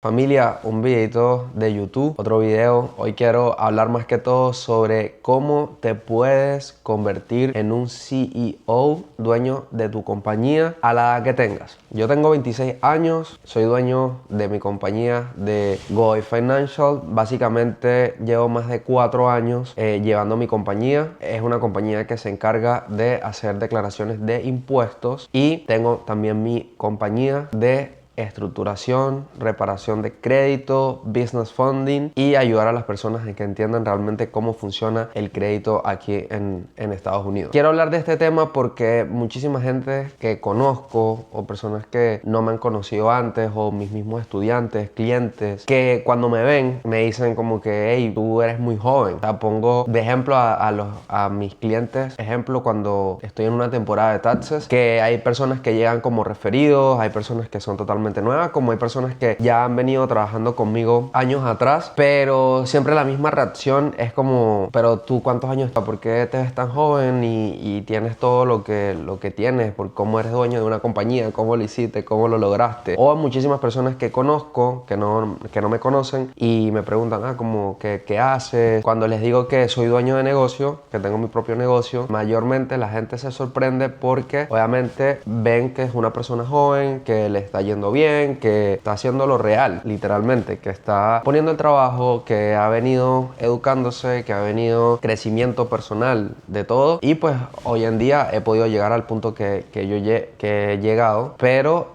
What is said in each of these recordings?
Familia, un videito de YouTube, otro video. Hoy quiero hablar más que todo sobre cómo te puedes convertir en un CEO, dueño de tu compañía a la edad que tengas. Yo tengo 26 años, soy dueño de mi compañía de Godoy Financial. Básicamente llevo más de 4 años llevando mi compañía. Es una compañía que se encarga de hacer declaraciones de impuestos y tengo también mi compañía de estructuración, reparación de crédito, business funding y ayudar a las personas en que entiendan realmente cómo funciona el crédito aquí en Estados Unidos. Quiero hablar de este tema porque muchísima gente que conozco o personas que no me han conocido antes o mis mismos estudiantes, clientes, que cuando me ven me dicen como que hey, tú eres muy joven. O sea, pongo de ejemplo a mis clientes, ejemplo cuando estoy en una temporada de taxes, que hay personas que llegan como referidos, hay personas que son totalmente nuevas, como hay personas que ya han venido trabajando conmigo años atrás, pero siempre la misma reacción es como, pero tú ¿cuántos años? ¿Por qué te ves tan joven y tienes todo lo que tienes? ¿Por cómo eres dueño de una compañía? ¿Cómo lo hiciste? ¿Cómo lo lograste? O muchísimas personas que conozco, que no me conocen y me preguntan, como, ¿qué haces? Cuando les digo que soy dueño de negocio, que tengo mi propio negocio, mayormente la gente se sorprende porque obviamente ven que es una persona joven, que le está yendo bien, que está haciendo lo real, literalmente, que está poniendo el trabajo, que ha venido educándose, que ha venido crecimiento personal de todo. Y pues hoy en día he podido llegar al punto que he llegado, pero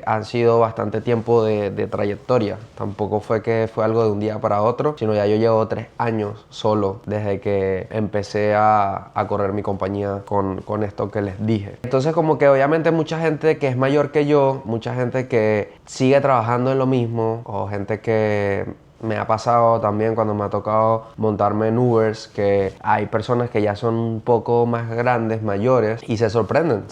han sido bastante tiempo de trayectoria. Tampoco fue que fue algo de un día para otro, sino ya yo llevo 3 años solo desde que empecé a correr mi compañía con esto que les dije. Entonces como que obviamente mucha gente que es mayor que yo, mucha gente que sigue trabajando en lo mismo, o gente que me ha pasado también cuando me ha tocado montarme en Ubers, que hay personas que ya son un poco más grandes, mayores, y se sorprenden,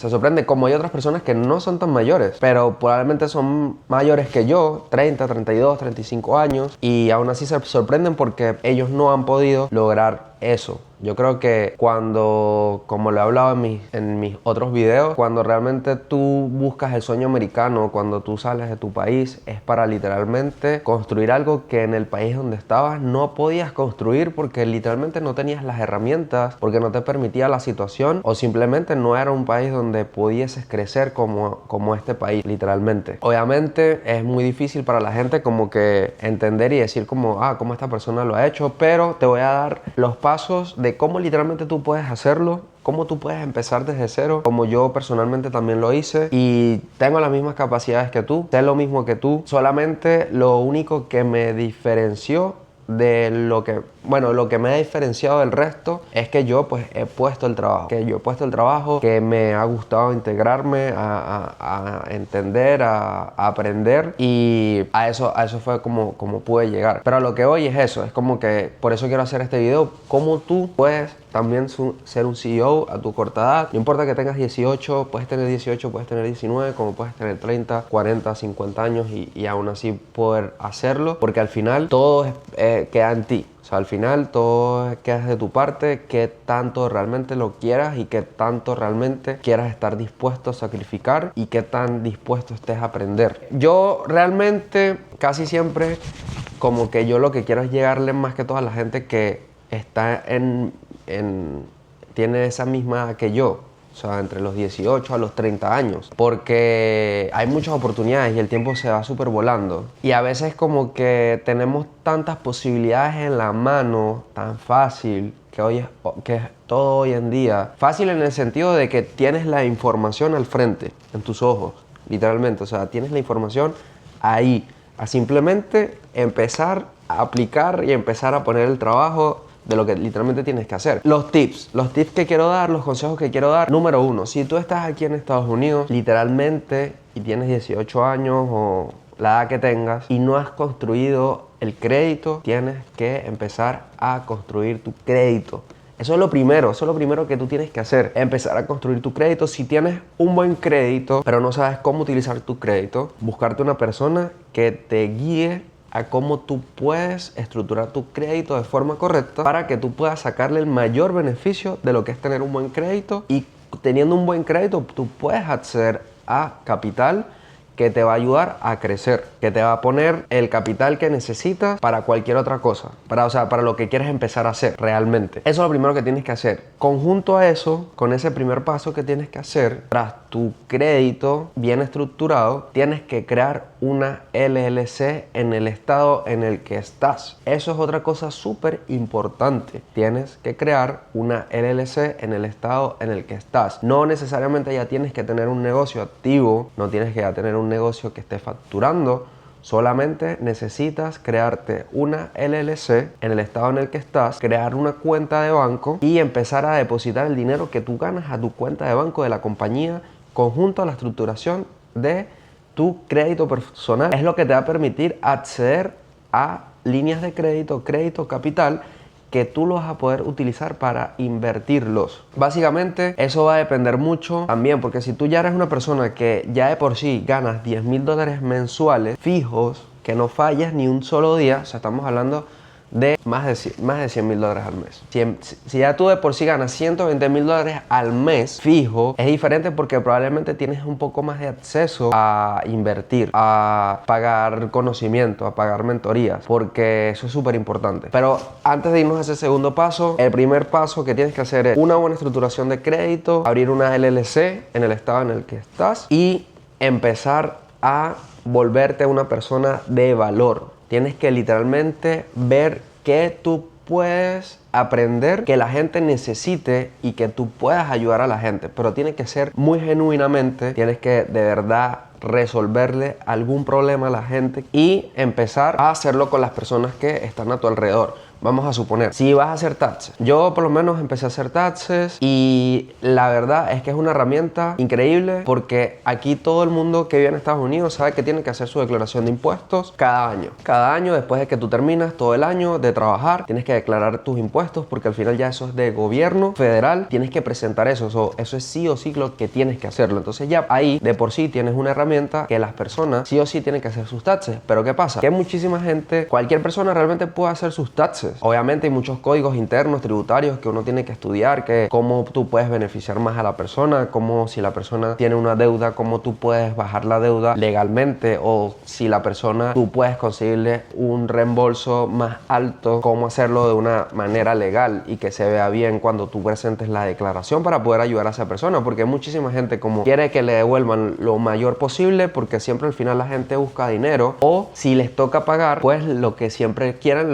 como hay otras personas que no son tan mayores, pero probablemente son mayores que yo, 30, 32, 35 años, y aún así se sorprenden porque ellos no han podido lograr eso. Yo creo que cuando, como lo he hablado en mis otros videos, cuando realmente tú buscas el sueño americano, cuando tú sales de tu país, es para literalmente construir algo que en el país donde estabas no podías construir porque literalmente no tenías las herramientas, porque no te permitía la situación o simplemente no era un país donde pudieses crecer como este país, literalmente. Obviamente es muy difícil para la gente como que entender y decir como, cómo esta persona lo ha hecho, pero te voy a dar los pasos de cómo literalmente tú puedes hacerlo, cómo tú puedes empezar desde cero, como yo personalmente también lo hice y tengo las mismas capacidades que tú, sé lo mismo que tú, solamente lo único que me diferenció de lo que me ha diferenciado del resto es que yo pues he puesto el trabajo, que me ha gustado integrarme, a entender, a aprender, y a eso fue como pude llegar. Pero a lo que hoy es eso, es como que por eso quiero hacer este video, cómo tú puedes también ser un CEO a tu corta edad. No importa que tengas 18, puedes tener 18, puedes tener 19, como puedes tener 30, 40, 50 años y aún así poder hacerlo, porque al final todo queda en ti. O sea, al final todo queda de tu parte, qué tanto realmente lo quieras y qué tanto realmente quieras estar dispuesto a sacrificar y qué tan dispuesto estés a aprender. Yo realmente casi siempre como que yo lo que quiero es llegarle más que todo a la gente que está tiene esa misma edad que yo. O sea, entre los 18 a los 30 años. Porque hay muchas oportunidades y el tiempo se va súper volando. Y a veces como que tenemos tantas posibilidades en la mano, tan fácil, que es todo hoy en día. Fácil en el sentido de que tienes la información al frente, en tus ojos, literalmente. O sea, tienes la información ahí. A simplemente empezar a aplicar y empezar a poner el trabajo de lo que literalmente tienes que hacer. Los tips que quiero dar, los consejos que quiero dar. Número 1, si tú estás aquí en Estados Unidos, literalmente, y tienes 18 años o la edad que tengas, y no has construido el crédito, tienes que empezar a construir tu crédito. Eso es lo primero que tú tienes que hacer, empezar a construir tu crédito. Si tienes un buen crédito, pero no sabes cómo utilizar tu crédito, buscarte una persona que te guíe a cómo tú puedes estructurar tu crédito de forma correcta para que tú puedas sacarle el mayor beneficio de lo que es tener un buen crédito, y teniendo un buen crédito tú puedes acceder a capital que te va a ayudar a crecer, que te va a poner el capital que necesitas para cualquier otra cosa, para lo que quieres empezar a hacer realmente. Eso es lo primero que tienes que hacer. Conjunto a eso, con ese primer paso que tienes que hacer, tras tu crédito bien estructurado, tienes que crear una LLC en el estado en el que estás. Eso es otra cosa súper importante. Tienes que crear una LLC en el estado en el que estás. No necesariamente ya tienes que tener un negocio activo, no tienes que ya tener un negocio que esté facturando. Solamente necesitas crearte una LLC en el estado en el que estás, crear una cuenta de banco y empezar a depositar el dinero que tú ganas a tu cuenta de banco de la compañía, conjunto a la estructuración de tu crédito personal. Es lo que te va a permitir acceder a líneas de crédito, crédito capital, que tú los vas a poder utilizar para invertirlos. Básicamente eso va a depender mucho también, porque si tú ya eres una persona que ya de por sí ganas $10,000 mensuales fijos, que no fallas ni un solo día, o sea, estamos hablando de más de $100,000 al mes. Si ya tú de por sí ganas $120,000 al mes fijo, es diferente porque probablemente tienes un poco más de acceso a invertir, a pagar conocimiento, a pagar mentorías, porque eso es súper importante. Pero antes de irnos a ese segundo paso, el primer paso que tienes que hacer es una buena estructuración de crédito, abrir una LLC en el estado en el que estás y empezar a volverte una persona de valor. Tienes que literalmente ver qué tú puedes aprender que la gente necesite y que tú puedas ayudar a la gente. Pero tiene que ser muy genuinamente, tienes que de verdad resolverle algún problema a la gente y empezar a hacerlo con las personas que están a tu alrededor. Vamos a suponer, si vas a hacer taxes. Yo por lo menos empecé a hacer taxes y la verdad es que es una herramienta increíble porque aquí todo el mundo que vive en Estados Unidos sabe que tiene que hacer su declaración de impuestos cada año. Cada año, después de que tú terminas todo el año de trabajar, tienes que declarar tus impuestos porque al final ya eso es de gobierno federal. Tienes que presentar eso. Eso es sí o sí lo que tienes que hacerlo. Entonces ya ahí de por sí tienes una herramienta que las personas sí o sí tienen que hacer sus taxes. Pero ¿qué pasa? Que muchísima gente, cualquier persona realmente puede hacer sus taxes. Obviamente hay muchos códigos internos tributarios que uno tiene que estudiar, que cómo tú puedes beneficiar más a la persona, cómo si la persona tiene una deuda, cómo tú puedes bajar la deuda legalmente, o si la persona tú puedes conseguirle un reembolso más alto, cómo hacerlo de una manera legal y que se vea bien cuando tú presentes la declaración para poder ayudar a esa persona, porque hay muchísima gente como quiere que le devuelvan lo mayor posible porque siempre al final la gente busca dinero, o si les toca pagar, pues lo que siempre quieren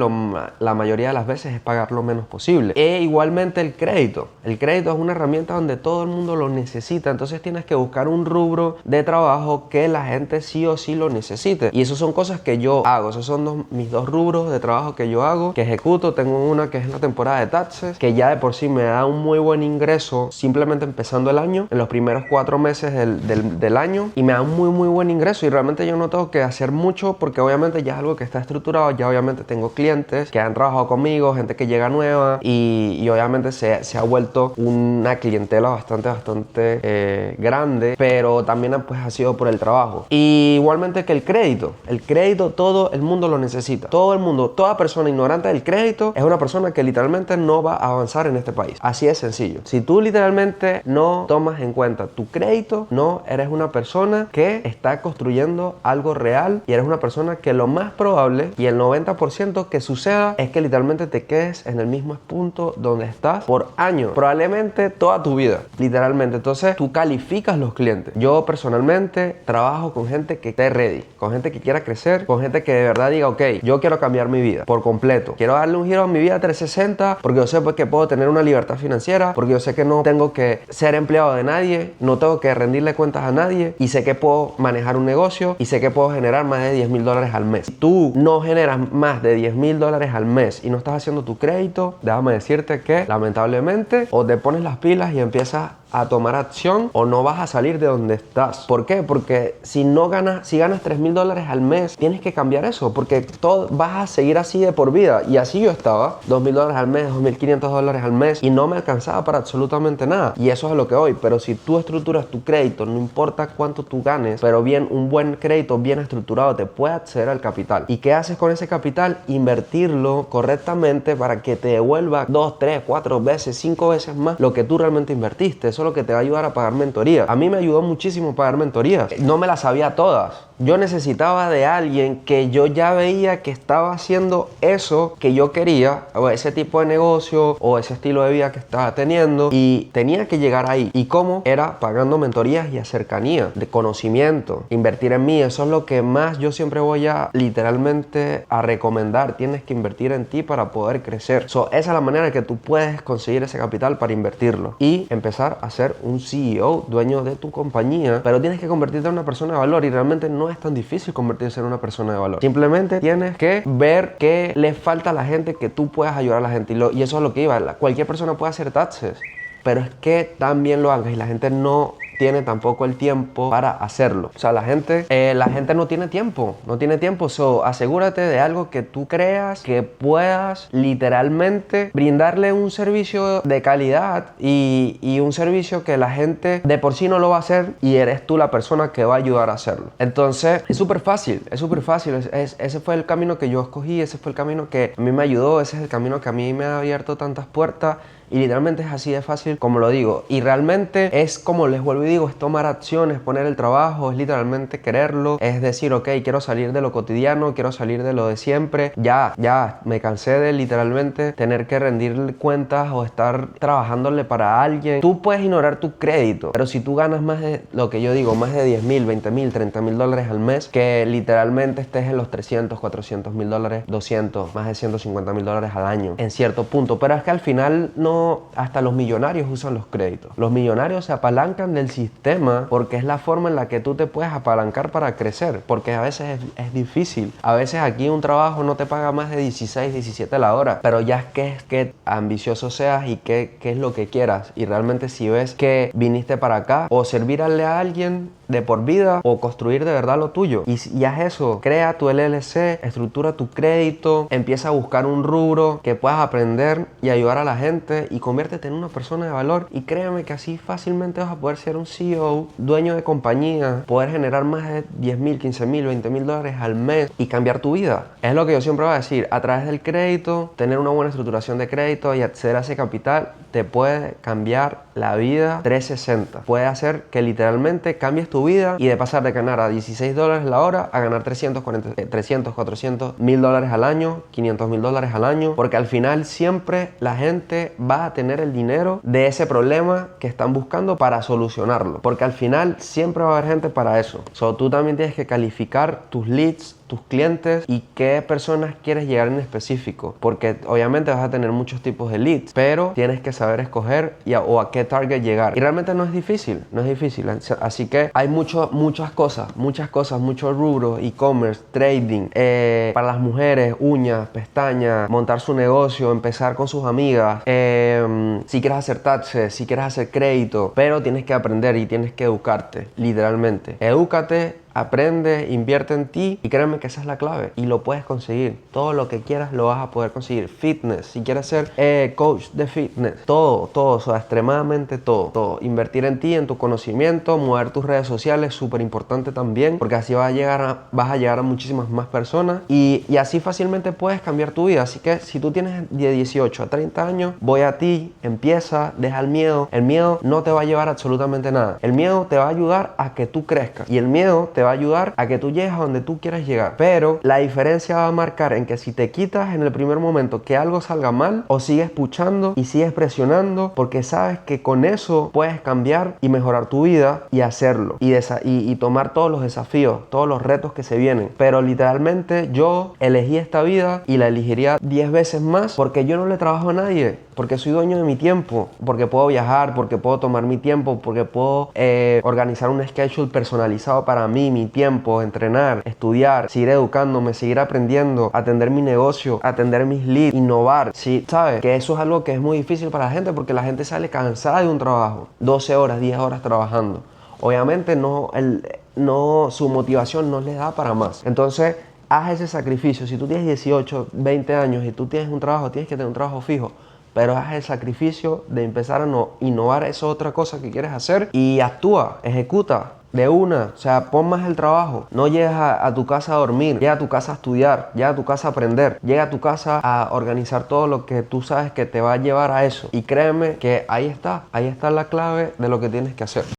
la mayoría de las veces es pagar lo menos posible. E igualmente el crédito. El crédito es una herramienta donde todo el mundo lo necesita, entonces tienes que buscar un rubro de trabajo que la gente sí o sí lo necesite. Y eso son cosas que yo hago, esos son mis dos rubros de trabajo que yo hago, que ejecuto. Tengo una que es la temporada de taxes, que ya de por sí me da un muy buen ingreso simplemente empezando el año, en los primeros 4 meses del año, y me da un muy buen ingreso y realmente yo no tengo que hacer mucho porque obviamente ya es algo que está estructurado, ya obviamente tengo clientes que han trabajado conmigo, gente que llega nueva y obviamente se ha vuelto una clientela bastante grande, pero también pues ha sido por el trabajo. Y igualmente que el crédito todo el mundo lo necesita, todo el mundo, toda persona ignorante del crédito es una persona que literalmente no va a avanzar en este país, así de sencillo. Si tú literalmente no tomas en cuenta tu crédito, no eres una persona que está construyendo algo real y eres una persona que lo más probable y el 90% que suceda es que literalmente te quedes en el mismo punto donde estás por años, probablemente toda tu vida, literalmente. Entonces tú calificas los clientes. Yo personalmente trabajo con gente que esté ready, con gente que quiera crecer, con gente que de verdad diga, ok, yo quiero cambiar mi vida por completo, quiero darle un giro a mi vida 360 porque yo sé pues, que puedo tener una libertad financiera, porque yo sé que no tengo que ser empleado de nadie, no tengo que rendirle cuentas a nadie y sé que puedo manejar un negocio y sé que puedo generar más de $10,000 al mes. Si tú no generas más de $10,000 al mes y no estás haciendo tu crédito, déjame decirte que lamentablemente o te pones las pilas y empiezas a tomar acción o no vas a salir de donde estás. ¿Por qué? Porque si ganas $3,000 al mes, tienes que cambiar eso, porque vas a seguir así de por vida. Y así yo estaba, $2,000 al mes, $2,500 al mes, y no me alcanzaba para absolutamente nada. Y eso es a lo que voy. Pero si tú estructuras tu crédito, no importa cuánto tú ganes, pero un buen crédito bien estructurado te puede acceder al capital. ¿Y qué haces con ese capital? Invertirlo correctamente para que te devuelva 2, 3, 4 veces, 5 veces más lo que tú realmente invertiste. Eso eso es lo que te va a ayudar a pagar mentorías. A mí me ayudó muchísimo pagar mentorías. No me las sabía todas. Yo necesitaba de alguien que yo ya veía que estaba haciendo eso que yo quería, o ese tipo de negocio, o ese estilo de vida que estaba teniendo, y tenía que llegar ahí. ¿Y cómo? Era pagando mentorías y a cercanía, de conocimiento, invertir en mí. Eso es lo que más yo siempre voy a literalmente a recomendar. Tienes que invertir en ti para poder crecer. Esa es la manera en que tú puedes conseguir ese capital para invertirlo y empezar a ser un CEO, dueño de tu compañía. Pero tienes que convertirte en una persona de valor, y realmente no es tan difícil convertirse en una persona de valor. Simplemente tienes que ver qué le falta a la gente, que tú puedas ayudar a la gente. Y eso es lo que iba. Cualquier persona puede hacer taxes, pero es que también lo hagas, y la gente no tiene tampoco el tiempo para hacerlo. O sea, la gente no tiene tiempo, So, asegúrate de algo que tú creas que puedas literalmente brindarle un servicio de calidad y un servicio que la gente de por sí no lo va a hacer, y eres tú la persona que va a ayudar a hacerlo. Entonces, es súper fácil. Ese fue el camino que yo escogí, ese fue el camino que a mí me ayudó, ese es el camino que a mí me ha abierto tantas puertas. Y literalmente es así de fácil como lo digo. Y realmente es como les vuelvo y digo, es tomar acciones, poner el trabajo, es literalmente quererlo. Es decir, ok, quiero salir de lo cotidiano, quiero salir de lo de siempre. Ya, me cansé de literalmente tener que rendir cuentas o estar trabajándole para alguien. Tú puedes ignorar tu crédito, pero si tú ganas más de lo que yo digo, más de 10,000, 20,000, 30,000 dólares al mes, que literalmente estés en los 300, 400,000 dólares, 200, más de 150,000 dólares al año, en cierto punto. Pero es que al final no, hasta los millonarios usan los créditos. Los millonarios se apalancan del sistema porque es la forma en la que tú te puedes apalancar para crecer, porque a veces es difícil. A veces aquí un trabajo no te paga más de 16, 17 la hora, pero ya es que ambicioso seas y qué es lo que quieras. Y realmente si ves que viniste para acá o servirle a alguien de por vida o construir de verdad lo tuyo, y haz eso, crea tu LLC, estructura tu crédito, empieza a buscar un rubro que puedas aprender y ayudar a la gente, y conviértete en una persona de valor. Y créeme que así fácilmente vas a poder ser un CEO, dueño de compañía, poder generar más de 10,000, 15,000, 20,000 dólares al mes y cambiar tu vida. Es lo que yo siempre voy a decir, a través del crédito, tener una buena estructuración de crédito y acceder a ese capital te puede cambiar la vida 360. Puede hacer que literalmente cambies tu vida, y de pasar de ganar a 16 dólares la hora a ganar 300, 400 mil dólares al año, 500,000 dólares al año, porque al final siempre la gente va a tener el dinero de ese problema que están buscando para solucionarlo, porque al final siempre va a haber gente para eso. Tú también tienes que calificar tus leads, tus clientes, y qué personas quieres llegar en específico, porque obviamente vas a tener muchos tipos de leads, pero tienes que saber escoger o a qué target llegar, y realmente no es difícil, así que hay muchas cosas, muchos rubros: e-commerce, trading, para las mujeres, uñas, pestañas, montar su negocio, empezar con sus amigas, si quieres hacer taxes, si quieres hacer crédito, pero tienes que aprender y tienes que educarte, literalmente. Edúcate, aprende, invierte en ti, y créeme que esa es la clave, y lo puedes conseguir. Todo lo que quieras lo vas a poder conseguir. Fitness, si quieres ser coach de fitness, todo, o sea, extremadamente todo. Invertir en ti, en tu conocimiento, mover tus redes sociales, súper importante también, porque así vas a llegar a muchísimas más personas, y así fácilmente puedes cambiar tu vida. Así que si tú tienes de 18 a 30 años, voy a ti, empieza, deja el miedo. El miedo no te va a llevar a absolutamente nada. El miedo te va a ayudar a que tú crezcas, y el miedo te va a ayudar a que tú llegues a donde tú quieras llegar. Pero la diferencia va a marcar en que si te quitas en el primer momento que algo salga mal, o sigues puchando y sigues presionando, porque sabes que con eso puedes cambiar y mejorar tu vida, y hacerlo, y tomar todos los desafíos, todos los retos que se vienen. Pero literalmente yo elegí esta vida, y la elegiría 10 veces más, porque yo no le trabajo a nadie, porque soy dueño de mi tiempo, porque puedo viajar, porque puedo tomar mi tiempo, porque puedo organizar un schedule personalizado para mí, mi tiempo, entrenar, estudiar, seguir educándome, seguir aprendiendo, atender mi negocio, atender mis leads, innovar. Sí, ¿sabes? Que eso es algo que es muy difícil para la gente, porque la gente sale cansada de un trabajo, 12 horas, 10 horas trabajando. Obviamente su motivación no les da para más. Entonces, haz ese sacrificio. Si tú tienes 18, 20 años y tú tienes un trabajo, tienes que tener un trabajo fijo. Pero haz el sacrificio de empezar a innovar esa otra cosa que quieres hacer, y actúa, ejecuta. de una, o sea, pon más el trabajo. No llegues a tu casa a dormir, llega a tu casa a estudiar, llega a tu casa a aprender, llega a tu casa a organizar todo lo que tú sabes que te va a llevar a eso. Y créeme que ahí está la clave de lo que tienes que hacer.